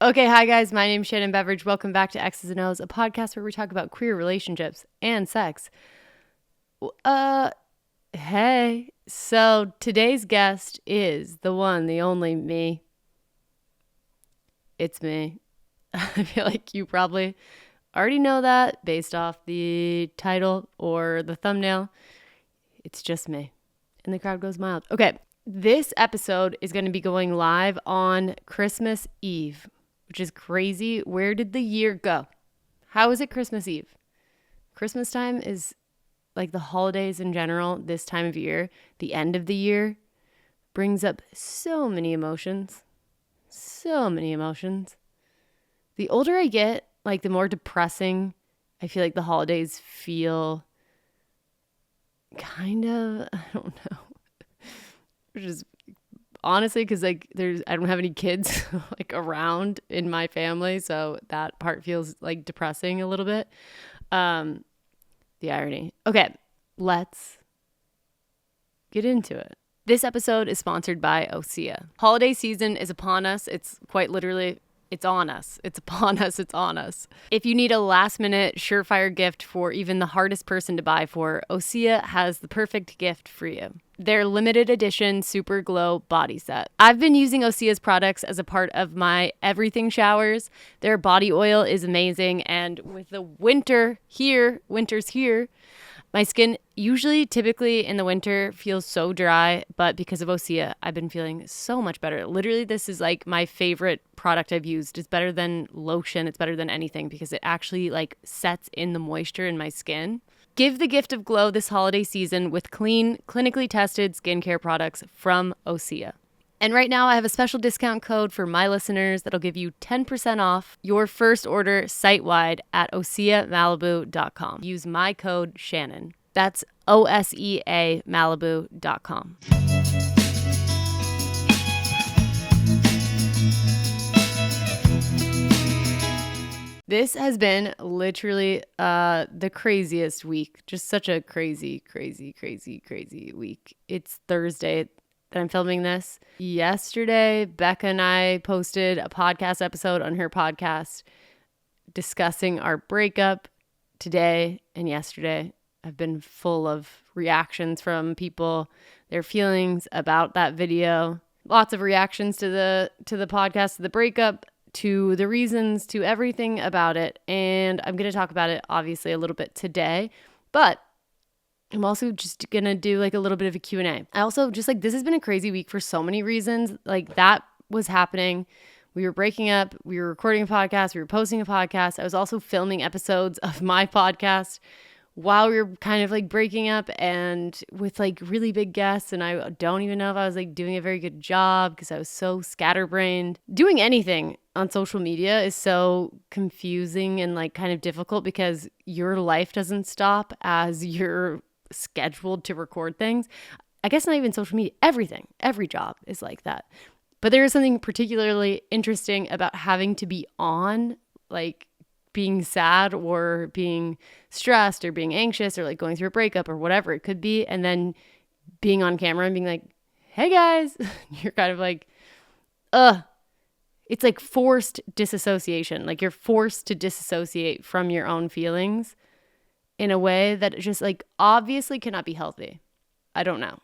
Okay, hi guys, my name's Shannon Beveridge. Welcome back to X's and O's, a podcast where we talk about queer relationships and sex. Hey. So today's guest is the one, the only me. It's me. I feel like you probably already know that based off the title or the thumbnail. It's just me. And the crowd goes mild. Okay, this episode is going to be going live on Christmas Eve, which is crazy. Where did the year go? How is it Christmas Eve? Christmas time is like the holidays in general, this time of year, the end of the year, brings up so many emotions. So many emotions. The older I get, like the more depressing I feel like the holidays feel. Kind of, I don't know. Which is honestly because like I don't have any kids like around in my family, so that part feels like depressing a little bit. The irony. Okay, let's get into it. This episode is sponsored by Osea. Holiday season is upon us. It's quite literally, it's on us. It's upon us. It's on us. If you need a last minute surefire gift for even the hardest person to buy for, Osea has the perfect gift for you. Their limited edition Super Glow body set. I've been using Osea's products as a part of my everything showers. Their body oil is amazing, and with the winter's here, my skin typically in the winter feels so dry, but because of Osea, I've been feeling so much better. Literally, this is like my favorite product I've used. It's better than lotion. It's better than anything because it actually like sets in the moisture in my skin. Give the gift of glow this holiday season with clean, clinically tested skincare products from Osea. And right now I have a special discount code for my listeners that'll give you 10% off your first order site-wide at oseamalibu.com. Use my code Shannon. That's OSEA Malibu.com. This has been literally the craziest week. Just such a crazy week. It's Thursday that I'm filming this. Yesterday, Becca and I posted a podcast episode on her podcast discussing our breakup. Today and yesterday have been full of reactions from people, their feelings about that video. Lots of reactions to the podcast, to the breakup, to the reasons, to everything about it. And I'm going to talk about it obviously a little bit today, but I'm also just going to do like a little bit of a Q&A. I also just like, this has been a crazy week for so many reasons. Like that was happening. We were breaking up. We were recording a podcast. We were posting a podcast. I was also filming episodes of my podcast while we were kind of like breaking up and with like really big guests. And I don't even know if I was like doing a very good job because I was so scatterbrained. Doing anything on social media is so confusing and like kind of difficult because your life doesn't stop as you're scheduled to record things. I guess not even social media, everything, every job is like that. But there is something particularly interesting about having to be on, like being sad or being stressed or being anxious or like going through a breakup or whatever it could be, and then being on camera and being like, hey guys, you're kind of like, it's like forced disassociation. Like you're forced to disassociate from your own feelings in a way that just like obviously cannot be healthy. I don't know.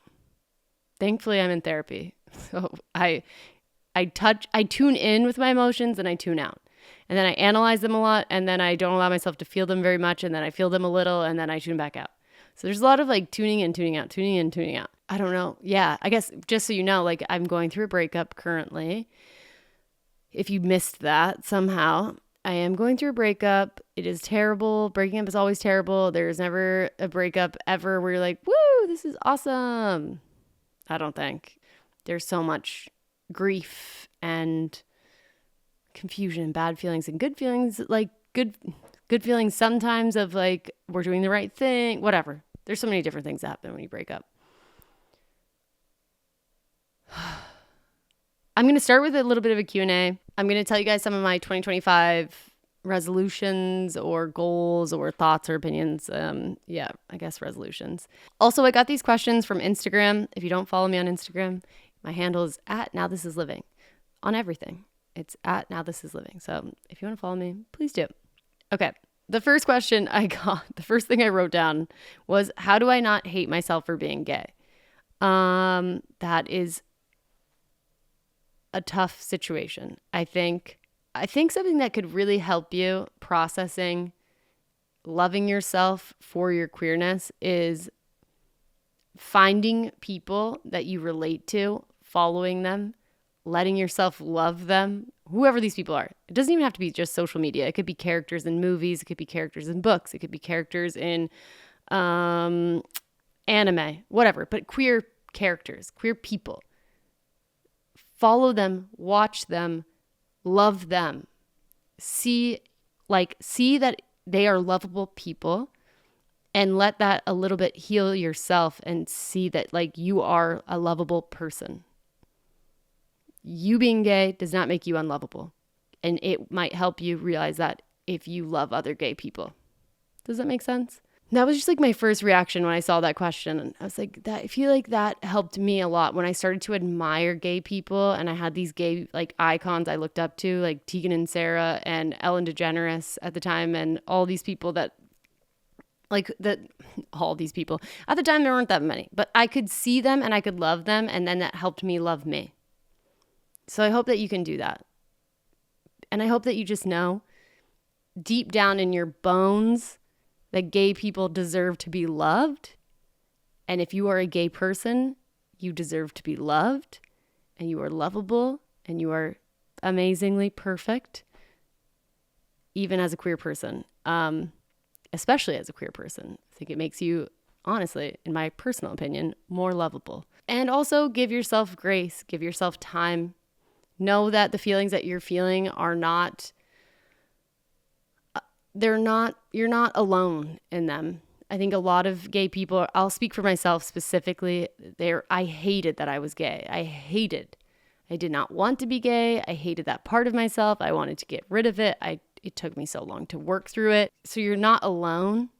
Thankfully, I'm in therapy. So I tune in with my emotions and I tune out. And then I analyze them a lot, and then I don't allow myself to feel them very much, and then I feel them a little, and then I tune back out. So there's a lot of like tuning in, tuning out, tuning in, tuning out. I don't know. Yeah, I guess just so you know, like I'm going through a breakup currently. If you missed that somehow, I am going through a breakup. It is terrible. Breaking up is always terrible. There's never a breakup ever where you're like, woo, this is awesome. I don't think. There's so much grief and confusion and bad feelings and good feelings, like good feelings sometimes of like we're doing the right thing, whatever. There's so many different things that happen when you break up. I'm going to start with a little bit of a Q&A. I'm going to tell you guys some of my 2025 resolutions or goals or thoughts or opinions. I guess resolutions. Also, I got these questions from Instagram. If you don't follow me on Instagram, my handle is @nowthisisliving on everything. It's at nowthisisliving. So if you want to follow me, please do. Okay. The first question I got, the first thing I wrote down was, how do I not hate myself for being gay? That is a tough situation. I think something that could really help you processing loving yourself for your queerness is finding people that you relate to, following them, letting yourself love them, whoever these people are. It doesn't even have to be just social media. It could be characters in movies. It could be characters in books. It could be characters in anime, whatever. But queer characters, queer people. Follow them, watch them, love them. See that they are lovable people, and let that a little bit heal yourself and see that like you are a lovable person. You being gay does not make you unlovable. And it might help you realize that if you love other gay people. Does that make sense? That was just like my first reaction when I saw that question. And I was like, I feel like that helped me a lot when I started to admire gay people. And I had these gay like icons I looked up to, like Tegan and Sarah and Ellen DeGeneres at the time. And all these people all these people. At the time, there weren't that many. But I could see them and I could love them. And then that helped me love me. So I hope that you can do that. And I hope that you just know deep down in your bones that gay people deserve to be loved. And if you are a gay person, you deserve to be loved. And you are lovable. And you are amazingly perfect. Even as a queer person. Especially as a queer person. I think it makes you, honestly, in my personal opinion, more lovable. And also give yourself grace. Give yourself time. Know that the feelings that you're feeling are not, you're not alone in them. I think a lot of gay people, I'll speak for myself specifically, I hated that I was gay. I did not want to be gay. I hated that part of myself. I wanted to get rid of it. It took me so long to work through it. So you're not alone,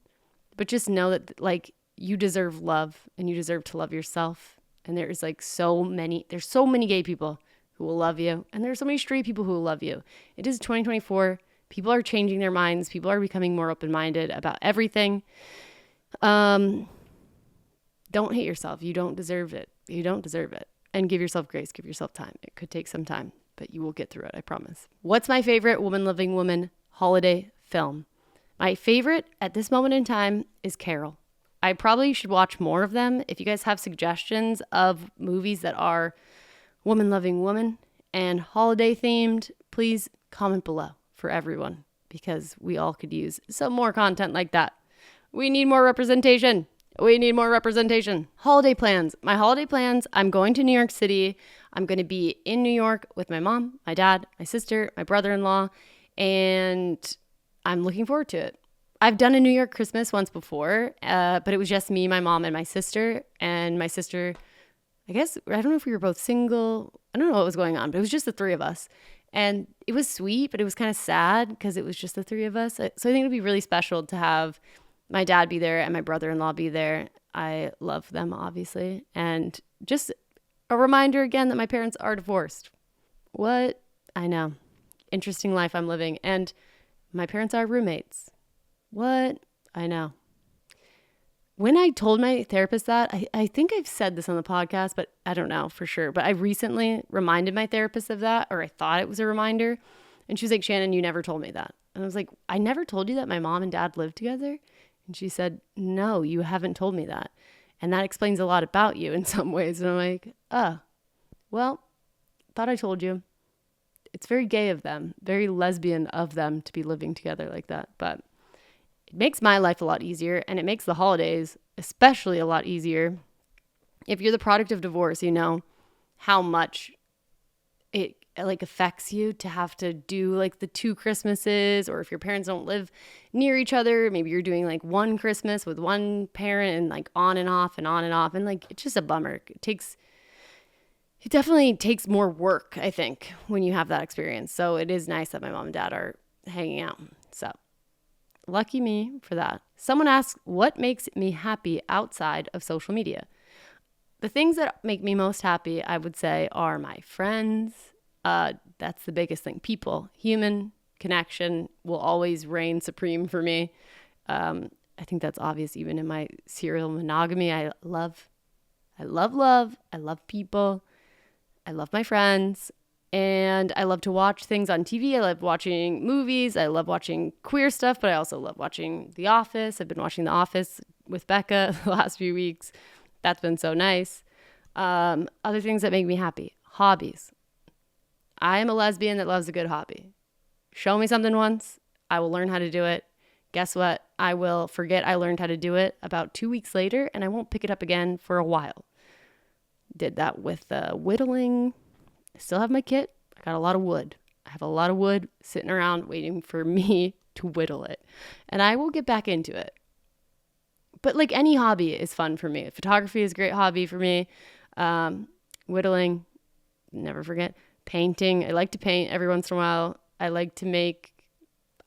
but just know that like you deserve love and you deserve to love yourself. And there's so many gay people who will love you. And there's so many straight people who will love you. It is 2024. People are changing their minds. People are becoming more open-minded about everything. Don't hate yourself. You don't deserve it. You don't deserve it. And give yourself grace. Give yourself time. It could take some time, but you will get through it. I promise. What's my favorite Woman Loving Woman holiday film? My favorite at this moment in time is Carol. I probably should watch more of them. If you guys have suggestions of movies that are Woman Loving Woman and holiday themed, please comment below for everyone, because we all could use some more content like that. We need more representation. Holiday plans. My holiday plans, I'm going to New York City. I'm going to be in New York with my mom, my dad, my sister, my brother-in-law, and I'm looking forward to it. I've done a New York Christmas once before, but it was just me, my mom, and my sister. And my sister, I guess, I don't know if we were both single. I don't know what was going on, but it was just the three of us. And it was sweet, but it was kind of sad because it was just the three of us. So I think it'd be really special to have my dad be there and my brother-in-law be there. I love them, obviously. And just a reminder again that my parents are divorced. What? I know. Interesting life I'm living. And my parents are roommates. What? I know. When I told my therapist that, I think I've said this on the podcast, but I don't know for sure. But I recently reminded my therapist of that, or I thought it was a reminder. And she was like, Shannon, you never told me that. And I was like, I never told you that my mom and dad lived together? And she said, no, you haven't told me that. And that explains a lot about you in some ways. And I'm like, oh, well, thought I told you. It's very gay of them, very lesbian of them to be living together like that. But it makes my life a lot easier, and it makes the holidays especially a lot easier. If you're the product of divorce, you know how much it affects you to have to do the 2 Christmases, or if your parents don't live near each other, maybe you're doing one Christmas with one parent and on and off and on and off. And it's just a bummer. It definitely takes more work, I think, when you have that experience. So it is nice that my mom and dad are hanging out. So lucky me for that. Someone asked, what makes me happy outside of social media? The things that make me most happy, I would say, are my friends, That's the biggest thing. People, human connection will always reign supreme for me. I think that's obvious even in my serial monogamy. I love love. I love people. I love my friends. And I love to watch things on TV. I love watching movies. I love watching queer stuff, but I also love watching The Office. I've been watching The Office with Becca the last few weeks. That's been so nice. Other things that make me happy. Hobbies. I am a lesbian that loves a good hobby. Show me something once, I will learn how to do it. Guess what? I will forget I learned how to do it about 2 weeks later, and I won't pick it up again for a while. Did that with whittling. I still have my kit. I got a lot of wood. I have a lot of wood sitting around waiting for me to whittle it. And I will get back into it. But like any hobby is fun for me. Photography is a great hobby for me. Whittling, never forget. Painting. I like to paint every once in a while. I like to make,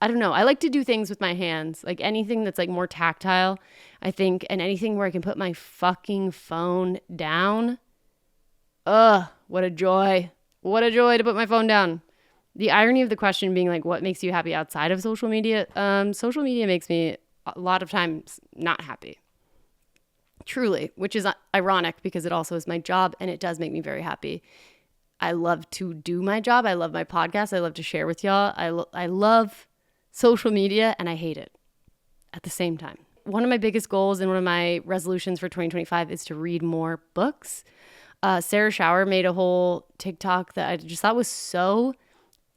I don't know. I like to do things with my hands. Like anything that's like more tactile, I think. And anything where I can put my fucking phone down. Ugh, what a joy. What a joy to put my phone down. The irony of the question being like, what makes you happy outside of social media? Social media makes me a lot of times not happy. Truly, which is ironic because it also is my job and it does make me very happy. I love to do my job. I love my podcast. I love to share with y'all. I love social media and I hate it at the same time. One of my biggest goals and one of my resolutions for 2025 is to read more books. Sarah Schauer made a whole TikTok that I just thought was so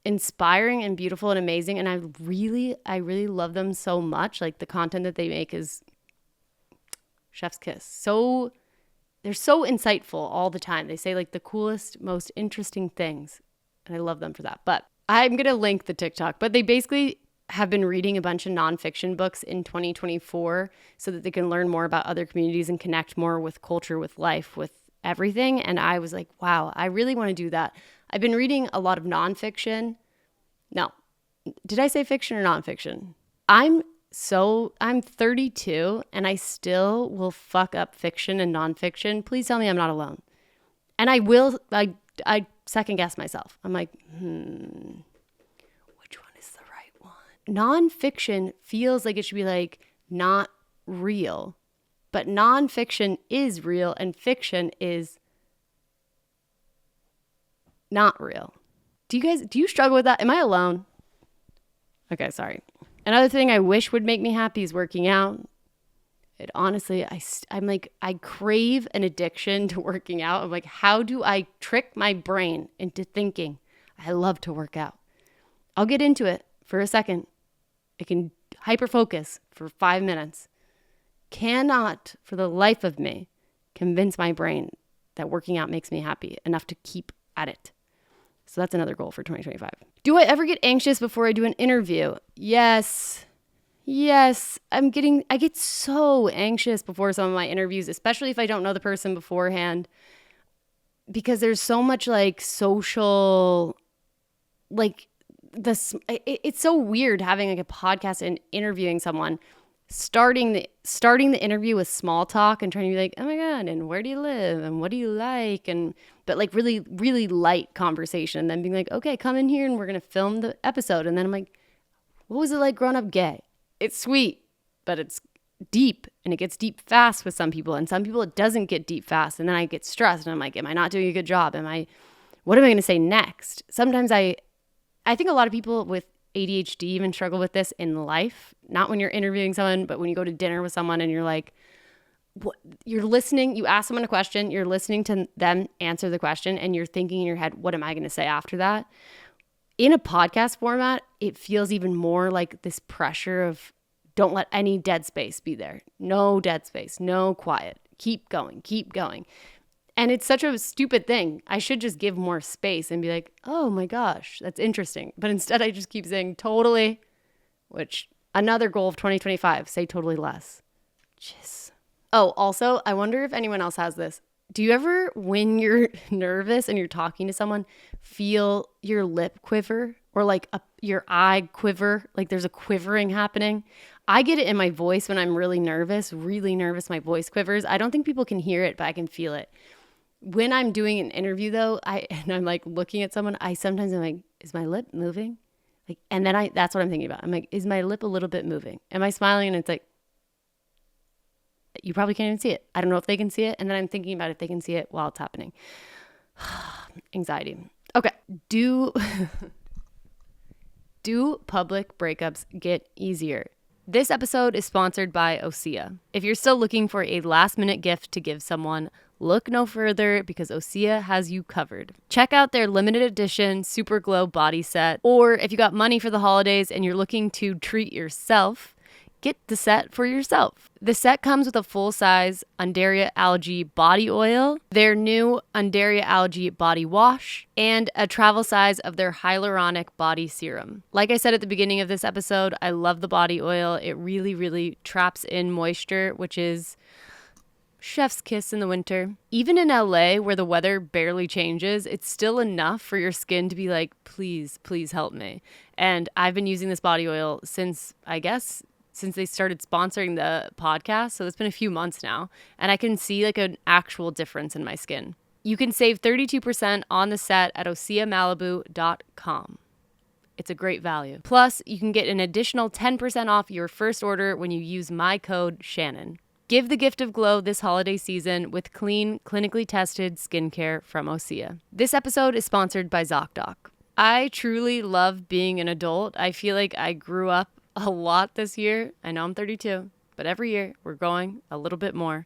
inspiring and beautiful and amazing. And I really love them so much. Like the content that they make is chef's kiss. They're so insightful all the time. They say like the coolest, most interesting things. And I love them for that. But I'm going to link the TikTok. But they basically have been reading a bunch of nonfiction books in 2024 so that they can learn more about other communities and connect more with culture, with life, with everything. And I was like, wow, I really want to do that. I've been reading a lot of nonfiction. No, did I say fiction or nonfiction? I'm 32 and I still will fuck up fiction and nonfiction. Please tell me I'm not alone. And I second guess myself. I'm like, which one is the right one? Nonfiction feels like it should be like not real, but nonfiction is real and fiction is not real. Do you struggle with that? Am I alone? Okay, sorry. Another thing I wish would make me happy is working out. It honestly, I'm like, I crave an addiction to working out. I'm like, how do I trick my brain into thinking I love to work out? I'll get into it for a second. I can hyper focus for 5 minutes. Cannot, for the life of me, convince my brain that working out makes me happy enough to keep at it. So that's another goal for 2025. Do I ever get anxious before I do an interview? Yes. I get so anxious before some of my interviews, especially if I don't know the person beforehand, because there's so much like social, like this, it's so weird having like a podcast and interviewing someone, starting the interview with small talk and trying to be like, oh my God, and where do you live? And what do you like? But like really, really light conversation. And then being like, okay, come in here and we're going to film the episode. And then I'm like, what was it like growing up gay? It's sweet, but it's deep and it gets deep fast with some people. And some people it doesn't get deep fast. And then I get stressed and I'm like, am I not doing a good job? What am I going to say next? Sometimes I think a lot of people with ADHD even struggle with this in life, not when you're interviewing someone, but when you go to dinner with someone and you're like, what, you're listening, you ask someone a question, you're listening to them answer the question and you're thinking in your head, what am I going to say after that? In a podcast format, it feels even more like this pressure of don't let any dead space be there. No dead space, no quiet. Keep going. And it's such a stupid thing. I should just give more space and be like, oh my gosh, that's interesting. But instead I just keep saying totally, which another goal of 2025, say totally less. Jeez. Oh, also, I wonder if anyone else has this. Do you ever, when you're nervous and you're talking to someone, feel your lip quiver or like your eye quiver, like there's a quivering happening? I get it in my voice when I'm really nervous, my voice quivers. I don't think people can hear it, but I can feel it. When I'm doing an interview though, I'm like looking at someone, I'm like, is my lip moving? Like, and then that's what I'm thinking about. I'm like, is my lip a little bit moving? Am I smiling? And it's like, you probably can't even see it. I don't know if they can see it. And then I'm thinking about if they can see it while it's happening. Anxiety. Okay. Do public breakups get easier? This episode is sponsored by Osea. If you're still looking for a last-minute gift to give someone, look no further because Osea has you covered. Check out their limited edition Super Glow body set, or if you got money for the holidays and you're looking to treat yourself, get the set for yourself. The set comes with a full-size Undaria Algae body oil, their new Undaria Algae body wash, and a travel size of their hyaluronic body serum. Like I said at the beginning of this episode, I love the body oil. It really, really traps in moisture, which is chef's kiss in the winter. Even in LA, where the weather barely changes, it's still enough for your skin to be like, please, please help me. And I've been using this body oil since they started sponsoring the podcast. So it's been a few months now. And I can see like an actual difference in my skin. You can save 32% on the set at oseamalibu.com. It's a great value. Plus, you can get an additional 10% off your first order when you use my code Shannon. Give the gift of glow this holiday season with clean, clinically tested skincare from Osea. This episode is sponsored by ZocDoc. I truly love being an adult. I feel like I grew up a lot this year. I know I'm 32, but every year we're growing a little bit more.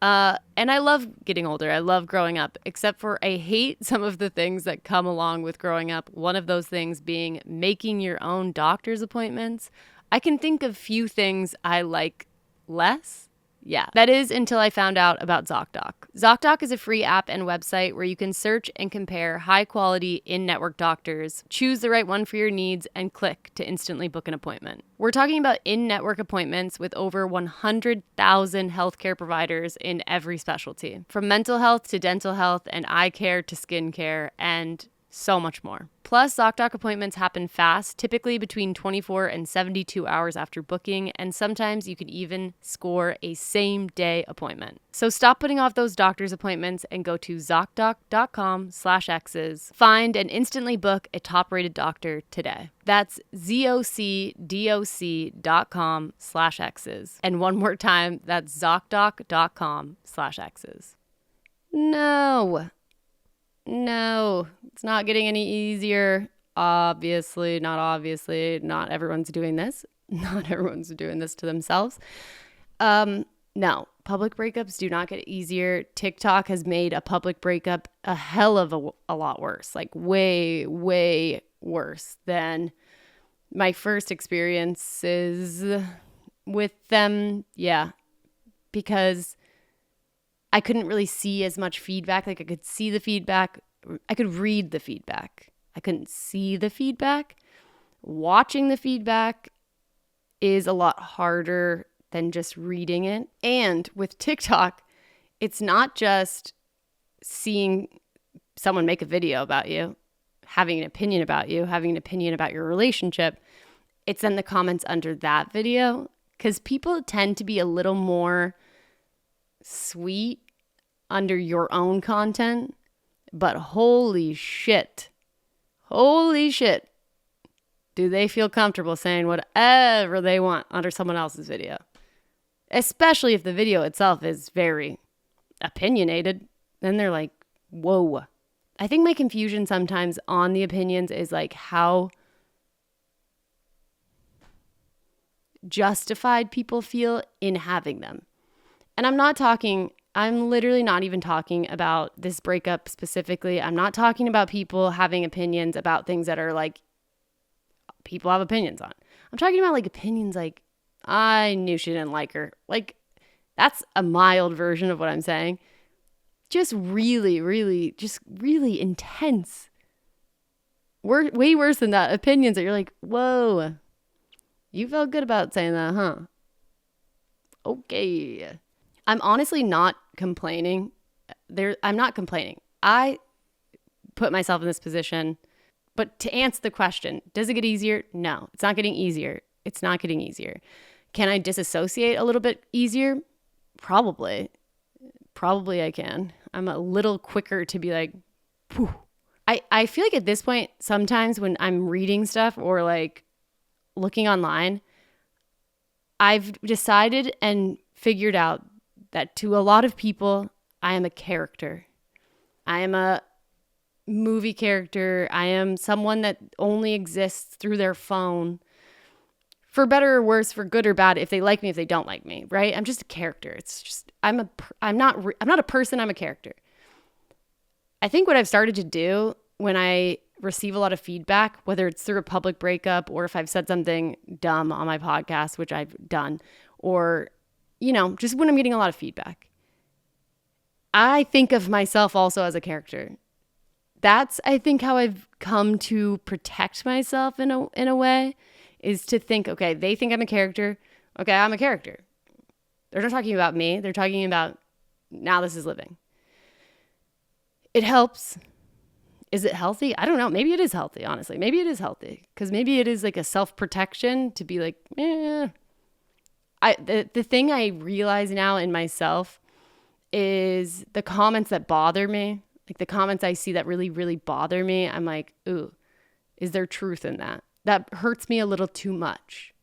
And I love getting older. I love growing up, except for I hate some of the things that come along with growing up. One of those things being making your own doctor's appointments. I can think of few things I like less. Yeah, that is until I found out about ZocDoc. ZocDoc is a free app and website where you can search and compare high-quality in-network doctors, choose the right one for your needs, and click to instantly book an appointment. We're talking about in-network appointments with over 100,000 healthcare providers in every specialty, from mental health to dental health and eye care to skin care, and so much more. Plus, ZocDoc appointments happen fast, typically between 24 and 72 hours after booking, and sometimes you can even score a same-day appointment. So stop putting off those doctor's appointments and go to ZocDoc.com/X's. Find and instantly book a top-rated doctor today. That's ZocDoc.com/X's. And one more time, that's ZocDoc.com/X's. No, it's not getting any easier. Obviously, not everyone's doing this. Not everyone's doing this to themselves. No, public breakups do not get easier. TikTok has made a public breakup a hell of a lot worse, like way, way worse than my first experiences with them. Yeah, because I couldn't really see as much feedback. Like I could see the feedback. I could read the feedback. I couldn't see the feedback. Watching the feedback is a lot harder than just reading it. And with TikTok, it's not just seeing someone make a video about you, having an opinion about you, having an opinion about your relationship. It's in the comments under that video, because people tend to be a little more sweet under your own content, but holy shit, do they feel comfortable saying whatever they want under someone else's video, especially if the video itself is very opinionated. Then they're like, whoa. I think my confusion sometimes on the opinions is like how justified people feel in having them. And I'm literally not even talking about this breakup specifically. I'm not talking about people having opinions about things that are like, people have opinions on. I'm talking about like opinions like, I knew she didn't like her. Like, that's a mild version of what I'm saying. Just really intense. Way worse than that. Opinions that you're like, whoa, you felt good about saying that, huh? Okay. I'm honestly not complaining. I'm not complaining. I put myself in this position. But to answer the question, does it get easier? No, it's not getting easier. It's not getting easier. Can I disassociate a little bit easier? Probably I can. I'm a little quicker to be like, phew. I feel like at this point, sometimes when I'm reading stuff or like looking online, I've decided and figured out that to a lot of people, I am a character. I am a movie character. I am someone that only exists through their phone. For better or worse, for good or bad, if they like me, if they don't like me, right? I'm just a character. It's just I'm not a person, I'm a character. I think what I've started to do when I receive a lot of feedback, whether it's through a public breakup or if I've said something dumb on my podcast, which I've done, or, just when I'm getting a lot of feedback, I think of myself also as a character. That's, I think, how I've come to protect myself in a way, is to think, okay, they think I'm a character. Okay, I'm a character. They're not talking about me. They're talking about Now This Is Living. It helps. Is it healthy? I don't know. Maybe it is healthy, honestly. Maybe it is healthy because maybe it is like a self-protection to be like, The thing I realize now in myself is the comments that bother me, like the comments I see that really, really bother me. I'm like, ooh, is there truth in that? That hurts me a little too much.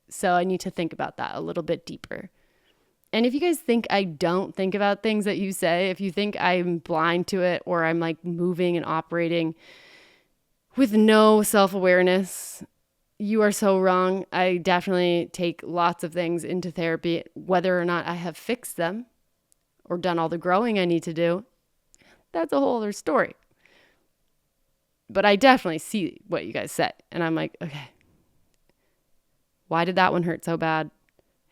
So I need to think about that a little bit deeper. And if you guys think I don't think about things that you say, if you think I'm blind to it or I'm like moving and operating with no self-awareness, you are so wrong. I definitely take lots of things into therapy, whether or not I have fixed them or done all the growing I need to do. That's a whole other story. But I definitely see what you guys say. And I'm like, okay, why did that one hurt so bad?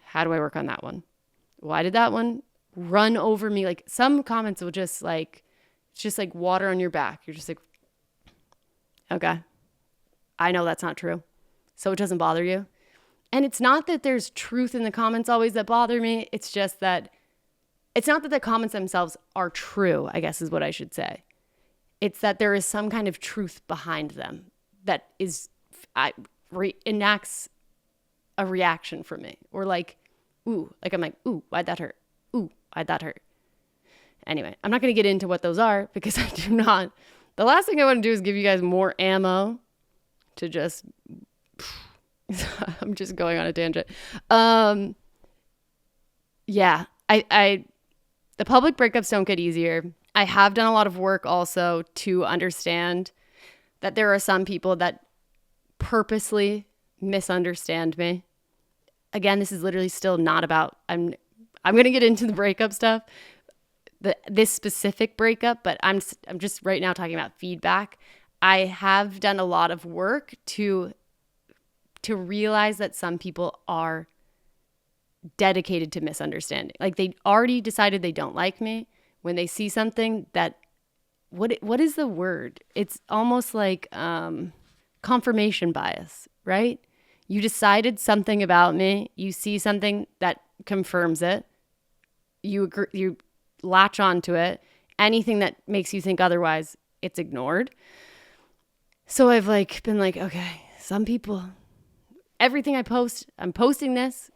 How do I work on that one? Why did that one run over me? Like some comments will just like, it's just like water on your back. You're just like, okay, I know that's not true. So it doesn't bother you. And it's not that there's truth in the comments always that bother me. It's just that it's not that the comments themselves are true, I guess is what I should say. It's that there is some kind of truth behind them that enacts a reaction from me. Or like, ooh, like I'm like, ooh, why'd that hurt? Ooh, why'd that hurt? Anyway, I'm not going to get into what those are because I do not. The last thing I want to do is give you guys more ammo to just, I'm just going on a tangent. Yeah, the public breakups don't get easier. I have done a lot of work also to understand that there are some people that purposely misunderstand me. Again, this is literally still not about, I'm going to get into the breakup stuff, this specific breakup, but I'm just right now talking about feedback. I have done a lot of work to realize that some people are dedicated to misunderstanding. Like they already decided they don't like me. When they see something that, what is the word? It's almost like confirmation bias, right? You decided something about me. You see something that confirms it. You latch onto it. Anything that makes you think otherwise, it's ignored. So I've been like, okay, some people, everything I post, I'm posting this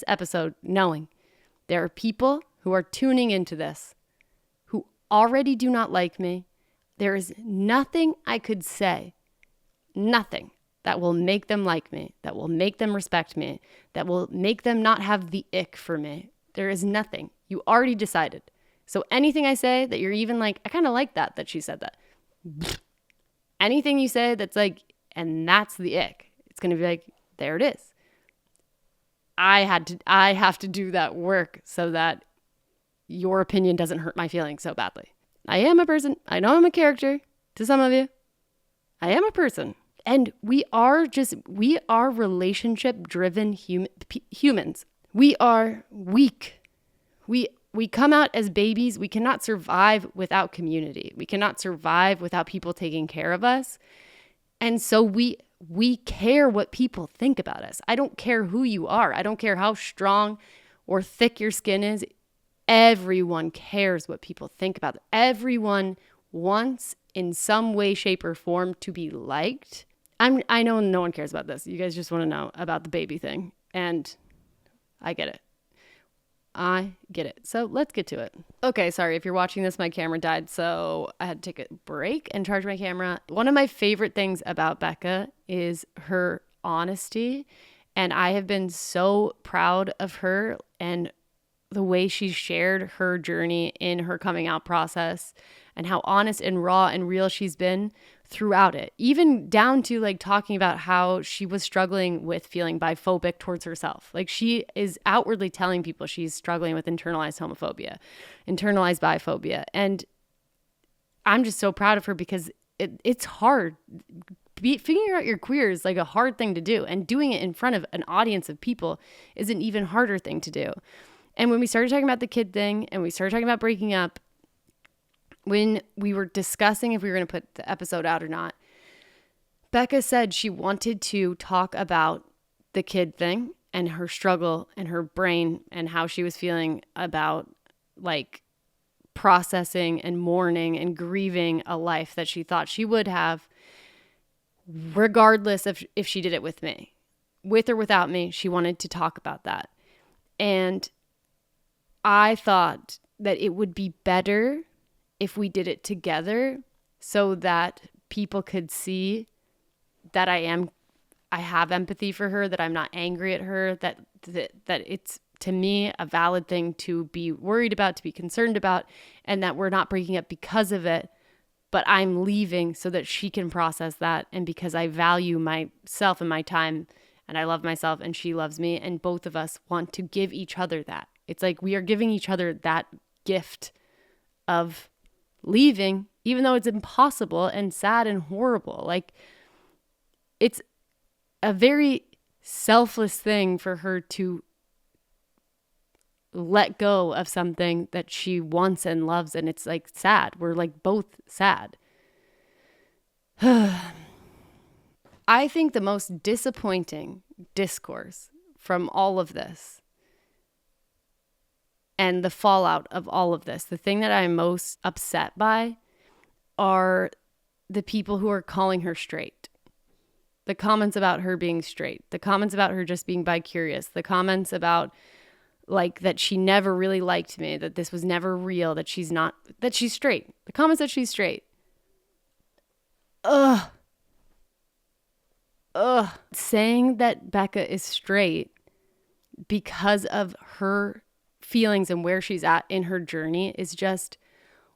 episode, knowing there are people who are tuning into this, who already do not like me. There is nothing I could say, nothing that will make them like me, that will make them respect me, that will make them not have the ick for me. There is nothing. You already decided. So anything I say that you're even like, I kind of like that she said that. Anything you say that's like, and that's the ick. It's going to be like, there it is. I have to do that work so that your opinion doesn't hurt my feelings so badly. I am a person. I know I'm a character to some of you. I am a person. And we are relationship driven humans. We are weak. We come out as babies. We cannot survive without community. We cannot survive without people taking care of us. And so we care what people think about us. I don't care who you are. I don't care how strong or thick your skin is. Everyone cares what people think about them. Everyone wants in some way, shape, or form to be liked. I know no one cares about this. You guys just want to know about the baby thing. And I get it. I get it. So let's get to it. Okay, sorry. If you're watching this, my camera died, so I had to take a break and charge my camera. One of my favorite things about Becca is her honesty. And I have been so proud of her and the way she shared her journey in her coming out process and how honest and raw and real she's been throughout it, even down to like talking about how she was struggling with feeling biphobic towards herself. Like she is outwardly telling people she's struggling with internalized homophobia, internalized biphobia. And I'm just so proud of her because it's hard. Figuring out your queer is like a hard thing to do, and doing it in front of an audience of people is an even harder thing to do. And when we started talking about the kid thing and we started talking about breaking up, when we were discussing if we were going to put the episode out or not, Becca said she wanted to talk about the kid thing and her struggle and her brain and how she was feeling about like processing and mourning and grieving a life that she thought she would have regardless of if she did it with me. With or without me, she wanted to talk about that. And I thought that it would be better if we did it together so that people could see that I have empathy for her, that I'm not angry at her, that it's, to me, a valid thing to be worried about, to be concerned about, and that we're not breaking up because of it, but I'm leaving so that she can process that. And because I value myself and my time, and I love myself and she loves me, and both of us want to give each other that. It's like we are giving each other that gift of leaving, even though it's impossible and sad and horrible. Like, it's a very selfless thing for her to let go of something that she wants and loves. And it's like sad. We're like both sad. I think the most disappointing discourse from all of this and the fallout of all of this, the thing that I'm most upset by are the people who are calling her straight. The comments about her being straight, the comments about her just being bi-curious, the comments about like that she never really liked me, that this was never real, that she's straight. The comments that she's straight. Ugh. Saying that Becca is straight because of her feelings and where she's at in her journey is just,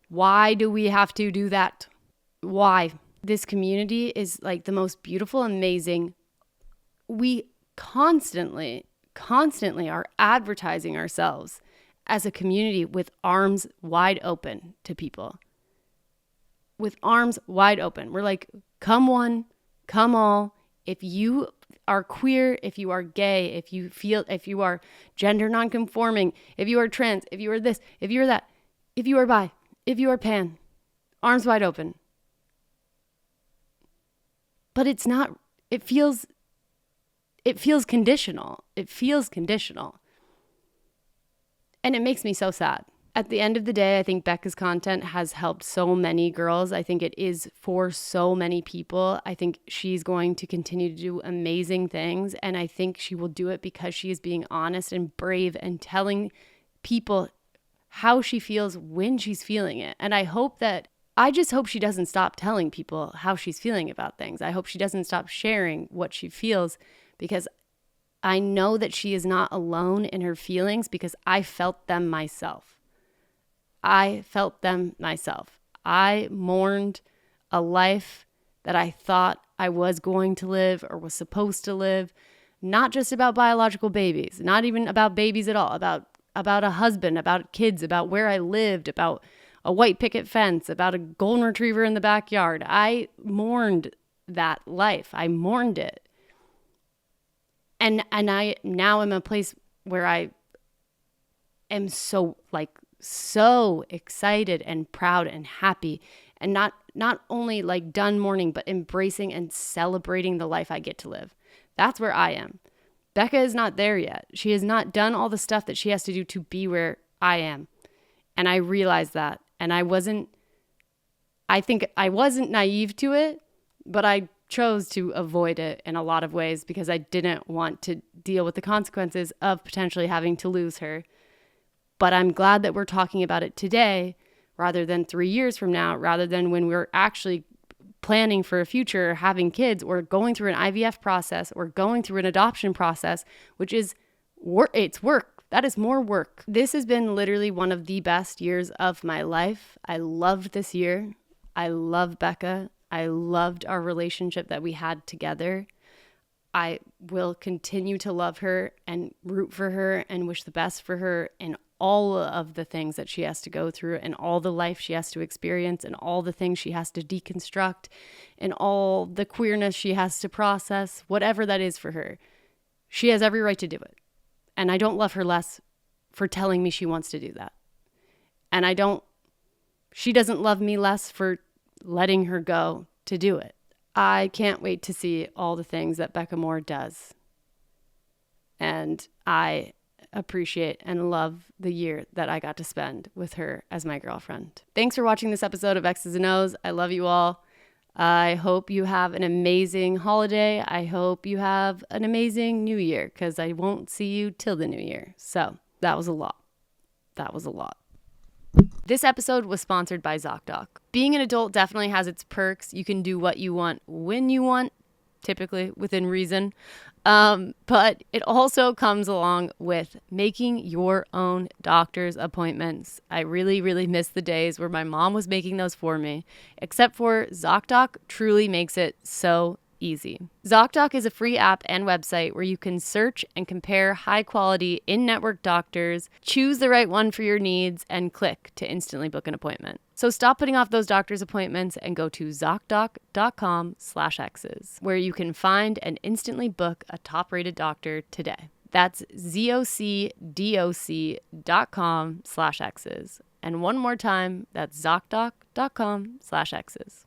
why do we have to do that? Why? This community is like the most beautiful, amazing. We constantly are advertising ourselves as a community with arms wide open to people. With arms wide open. We're like, come one, come all. If you are queer, if you are gay, if you are gender nonconforming, if you are trans, if you are this, if you are that, if you are bi, if you are pan, arms wide open. But it's not, it feels conditional. It feels conditional. And it makes me so sad. At the end of the day, I think Becca's content has helped so many girls. I think it is for so many people. I think she's going to continue to do amazing things. And I think she will do it because she is being honest and brave and telling people how she feels when she's feeling it. And I just hope she doesn't stop telling people how she's feeling about things. I hope she doesn't stop sharing what she feels, because I know that she is not alone in her feelings, because I felt them myself. I mourned a life that I thought I was going to live or was supposed to live, not just about biological babies, not even about babies at all, about a husband, about kids, about where I lived, about a white picket fence, about a golden retriever in the backyard. I mourned that life. I mourned it. And I now am in a place where I am so excited and proud and happy, and not only like done mourning, but embracing and celebrating the life I get to live. That's where I am. Becca is not there yet. She has not done all the stuff that she has to do to be where I am. And I realized that. And I think I wasn't naive to it, but I chose to avoid it in a lot of ways because I didn't want to deal with the consequences of potentially having to lose her But I'm glad that we're talking about it today rather than 3 years from now, rather than when we're actually planning for a future, having kids, or going through an IVF process, or going through an adoption process, which is work. It's work. That is more work. This has been literally one of the best years of my life. I loved this year. I love Becca. I loved our relationship that we had together. I will continue to love her and root for her and wish the best for her in all of the things that she has to go through and all the life she has to experience and all the things she has to deconstruct and all the queerness she has to process, whatever that is for her. She has every right to do it. And I don't love her less for telling me she wants to do that. And she doesn't love me less for letting her go to do it. I can't wait to see all the things that Becca Moore does. And I appreciate and love the year that I got to spend with her as my girlfriend. Thanks for watching this episode of X's and O's. I love you all. I hope you have an amazing holiday. I hope you have an amazing new year, because I won't see you till the new year. So that was a lot. This episode was sponsored by ZocDoc. Being an adult definitely has its perks. You can do what you want when you want, typically within reason. But it also comes along with making your own doctor's appointments. I really, really miss the days where my mom was making those for me, except for ZocDoc truly makes it so easy. ZocDoc is a free app and website where you can search and compare high-quality in-network doctors, choose the right one for your needs, and click to instantly book an appointment. So stop putting off those doctor's appointments and go to ZocDoc.com/X's, where you can find and instantly book a top-rated doctor today. That's ZocDoc.com/X's. And one more time, that's ZocDoc.com/X's.